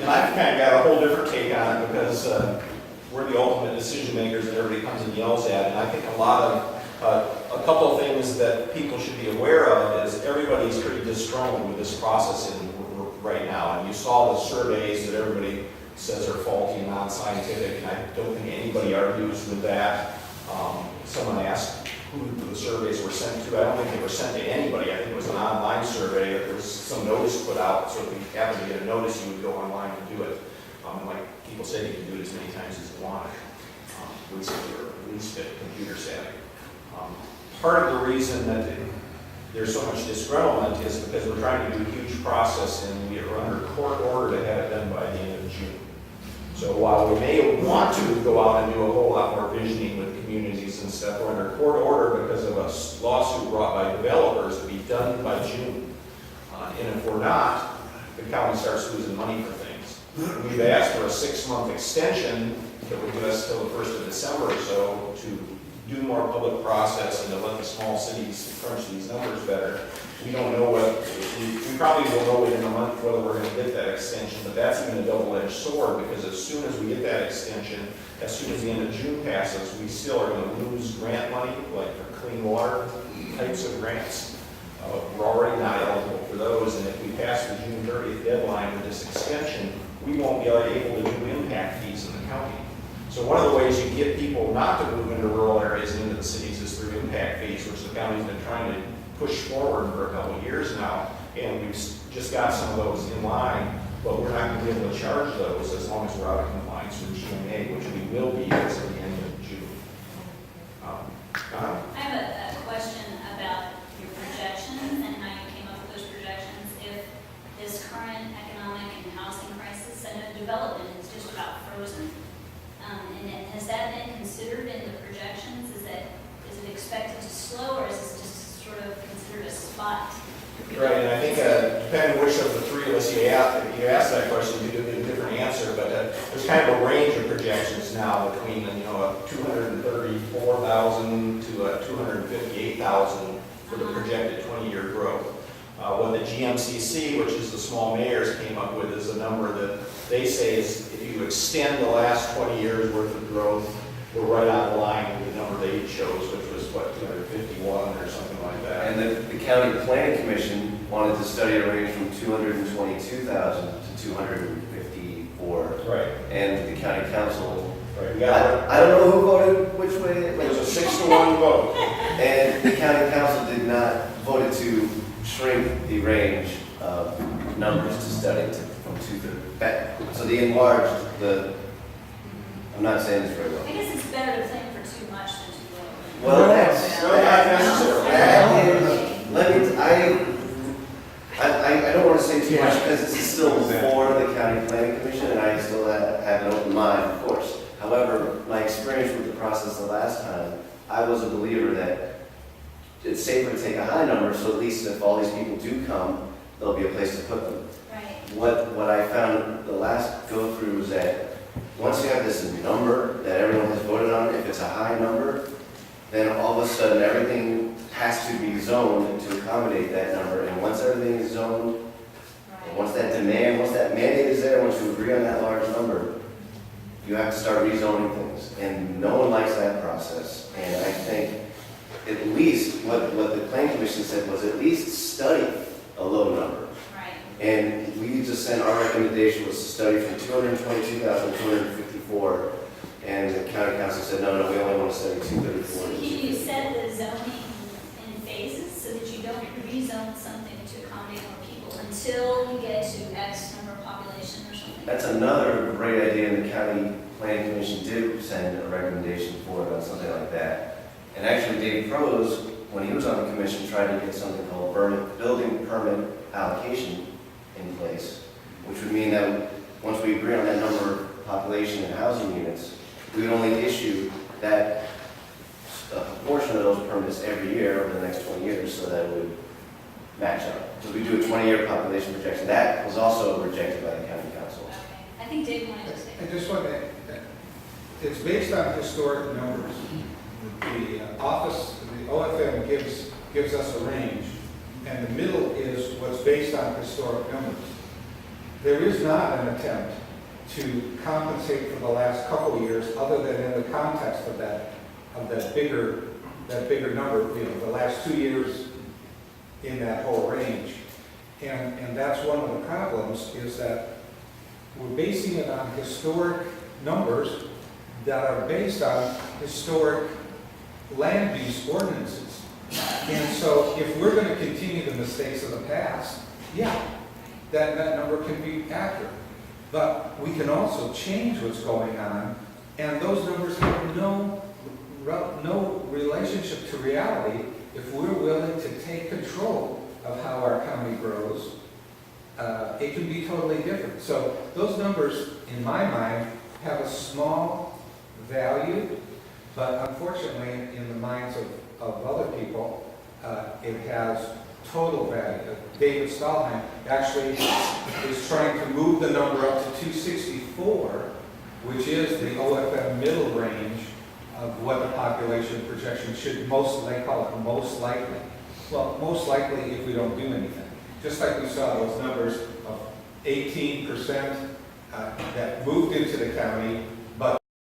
And I've kind of got a whole different take on it because we're the ultimate decision makers and everybody comes and yells at. And I think a couple of things that people should be aware of is everybody's pretty disgruntled with this process right now. And you saw the surveys that everybody says are faulty and non-scientific, and I don't think anybody argues with that. Someone asked who the surveys were sent to. I don't think they were sent to anybody. I think it was an online survey. There was some notice put out, so if you happen to get a notice, you would go online and do it. Like people say, you can do it as many times as you want, at least fit computer savvy. Part of the reason that there's so much disgruntlement is because we're trying to do a huge process and we are under court order to have it done by the end of June. So while we may want to go out and do a whole lot more visioning with communities and stuff, we're under court order because of a lawsuit brought by developers to be done by June. And if we're not, the county starts losing money for things. We've asked for a 6-month extension that would give us till the 1st of December or so to do more public process and to let the small cities crunch these numbers better. We don't know we probably will know within a month whether we're going to get that extension, but that's even a double-edged sword because as soon as we get that extension, as soon as the end of June passes, we still are going to lose grant money, like for clean water types of grants. We're already not eligible for those, and if we pass the June 30th deadline with this extension, we won't be able to do impact fees in the county. So one of the ways you get people not to move into rural areas and into the cities is through impact fees, which the county's been trying to push forward for a couple of years now, and we've just got some of those in line, but we're not going to be able to charge those as long as we're out of compliance with GMA, which we will be as of the end of June. I have a question about your projections and how you came up with those projections. If this current economic and housing crisis and development is just about frozen, and has that been considered in the projections? Is it expected to slow, or is this just sort of considered a spot? Right, and I think depending which of the three of us you ask that question, you get a different answer. But there's kind of a range of projections now between a 234,000 to 258,000 for the projected 20-year growth. What the GMCC, which is the small mayors, came up with is a number that they say is if you extend the last 20 years worth of growth, we're right on the line with the number they chose, which was what, 251 or something like that. And the county planning commission wanted to study a range from 222,000 to 254. Right. And the county council, Right. I don't know who voted which way. It was a 6-to-1 vote. And the county council did not vote to shrink the range of numbers to study from 230. So they enlarged I'm not saying this very well. I guess it's better to plan for too much than too little. Well, that's I don't want to say too much because this is still before the county planning commission, and I still have an open mind, of course. However, my experience with the process the last time, I was a believer that it's safer to take a high number, so at least if all these people do come, there'll be a place to put them. Right. What I found the last go through was that once you have this number that everyone has voted on, if it's a high number, then all of a sudden everything has to be zoned to accommodate that number. And once everything is zoned, and once that mandate is there, once you agree on that large number, you have to start rezoning things. And no one likes that process. And I think at least what the planning commission said was at least study a low number. Right. And we just sent our recommendation was to study from 222,000 to 254, and the county council said, no, we only want to study 234. So can you set the zoning in phases so that you don't rezone something to accommodate more people until you get to X number of population or something? That's another great idea, and the county planning commission did send a recommendation for it on something like that. And actually, Dave Prose, when he was on the commission, tried to get something called building permit allocation in place, which would mean that once we agree on that number of population and housing units, we would only issue that a portion of those permits every year over the next 20 years so that it would match up. So we do a 20-year population projection. That was also rejected by the county council. Okay. I think Dave wanted to say. I just want to, it's based on historic numbers. The office, the OFM gives us a range, and the middle is what's based on historic numbers. there is not an attempt to compensate for the last couple of years, other than in the context of that bigger number, you know, the last 2 years in that whole range. And that's one of the problems, is that we're basing it on historic numbers that are based on historic land use ordinances. And so if we're going to continue the mistakes of the past, yeah, that number can be accurate. But we can also change what's going on, and those numbers have no relationship to reality if we're willing to take control of how our county grows. It can be totally different. So those numbers, in my mind, have a small value, but unfortunately, in the minds of other people, it has total value. David Stahlheim actually is trying to move the number up to 264, which is the OFM middle range of what the population projection should they call it most likely. Well, most likely if we don't do anything. Just like we saw those numbers of 18% that moved into the county